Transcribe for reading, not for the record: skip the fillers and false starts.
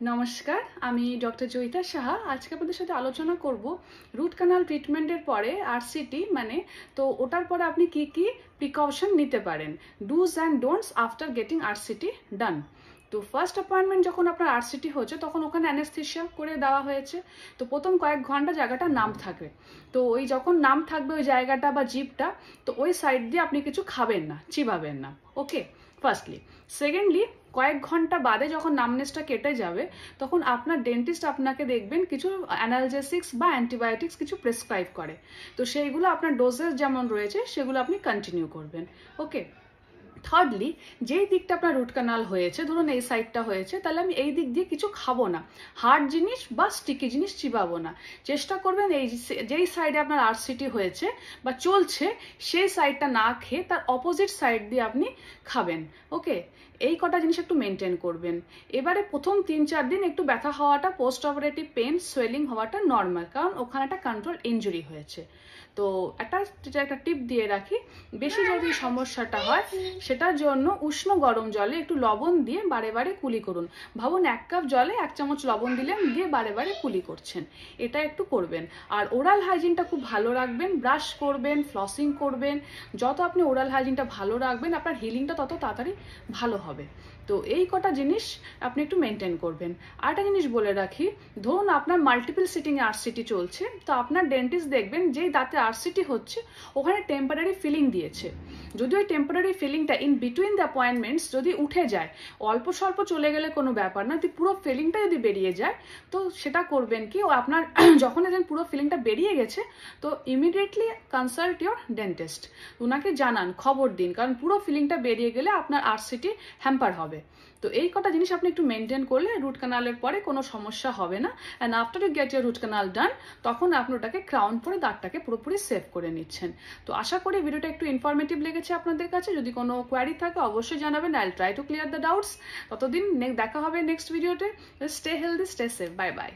নমস্কার, আমি ডক্টর জয়িতা সাহা। আজকে আপনাদের সাথে আলোচনা করব রুট কানাল ট্রিটমেন্টের পরে আরসিটি তো ওটার পরে আপনি কি কি প্রিকশন নিতে পারেন, dos and don'ts after getting RCT done. তো ফার্স্ট অ্যাপয়েন্টমেন্ট যখন আপনার আরসিটি হচ্ছে তখন ওখানে অ্যানেস্থেশিয়া করে দেওয়া হয়েছে। তো প্রথম কয়েক ঘন্টা জায়গাটা নাম থাকবে। তো ওই যখন নাম থাকবে ওই জায়গাটা বা জিভটা, তো ওই সাইড দিয়ে আপনি কিছু খাবেন না, চিবাবেন না। ওকে, ফার্স্টলি। সেকেন্ডলি, কয়েক ঘন্টা বাদে যখন নামনেসটা কেটে যাবে তখন আপনার ডেন্টিস্ট আপনাকে দেখবেন কিছু অ্যানালজেসিক্স বা অ্যান্টিবায়োটিক্স কিছু প্রেসক্রাইব করে। তো সেইগুলো আপনার ডোজেস যেমন রয়েছে সেগুলো আপনি কন্টিনিউ করবেন। ওকে, থার্ডলি, যেই দিকটা আপনার রুট কানাল হয়েছে, ধরুন এই সাইডটা হয়েছে, তাহলে আমি এই দিক দিয়ে কিছু খাবো না, হার্ড জিনিস বা স্টিকি জিনিস চিবাবো না। চেষ্টা করবেন এই যেই সাইডে আপনার আরসিটি হয়েছে বা চলছে সেই সাইডটা না খেয়ে তার অপোজিট সাইড দিয়ে আপনি খাবেন। ওকে, এই কটা জিনিস একটু মেনটেন করবেন। এবারে প্রথম 3-4 দিন একটু ব্যথা হওয়াটা, পোস্ট অপারেটিভ পেন, সোয়েলিং হওয়াটা নর্মাল, কারণ ওখানে একটা কন্ট্রোল ইনজুরি হয়েছে। তো একটা টিপ দিয়ে রাখি, বেশি যদি সমস্যাটা হয় সেটার জন্য উষ্ণ গরম জলে একটু লবণ দিয়ে বারে বারে কুলি করুন। ভাবুন 1 কাপ জলে 1 চামচ লবণ দিলেন, দিয়ে বারে বারে কুলি করছেন। এটা একটু করবেন। আর ওরাল হাইজিনটা খুব ভালো রাখবেন, ব্রাশ করবেন, ফ্লসিং করবেন। যত আপনি ওরাল হাইজিনটা ভালো রাখবেন আপনার হিলিংটা তত তাড়াতাড়ি ভালো হবে। তো এই কটা জিনিস আপনি একটু মেনটেন করবেন। আর একটা জিনিস বলে রাখি, ধরুন আপনার মাল্টিপল সিটিংয়ে আরসিটি চলছে, তো আপনার ডেন্টিস্ট দেখবেন যেই দাঁতে আরসিটি হচ্ছে ওখানে টেম্পোরারি ফিলিং দিয়েছে। যদি ওই টেম্পোরারি ফিলিংটা ইন বিটুইন দ্য অ্যাপয়েন্টমেন্টস যদি উঠে যায়, অল্প স্বল্প চলে গেলে কোনো ব্যাপার না, যদি পুরো ফিলিংটা যদি বেরিয়ে যায় তো সেটা করবেন কি, ও আপনার যখন দেখেন পুরো ফিলিংটা বেরিয়ে গেছে তো ইমিডিয়েটলি কনসাল্ট ইওর ডেন্টিস্ট, ওনাকে জানান, খবর দিন, কারণ পুরো ফিলিংটা বেরিয়ে গেলে আপনার আরসিটি হ্যাম্পার হবে। তো এই কটা জিনিস আপনি একটু মেনটেন করলে রুট কানালের পরে কোনো সমস্যা হবে না। And after you get your root canal done, তখন আপনি ওটাকে ক্রাউন করে দাঁতটাকে পুরোপুরি সেভ করে নিচ্ছেন। তো আশা করি ভিডিওটা একটু ইনফরমেটিভ লেগেছে আপনাদের কাছে। যদি কোনো কোয়ারি থাকে অবশ্যই জানাবেন, I will try to clear the doubts. ততদিন দেখা হবে নেক্সট ভিডিওতে। Stay healthy, stay safe, bye bye.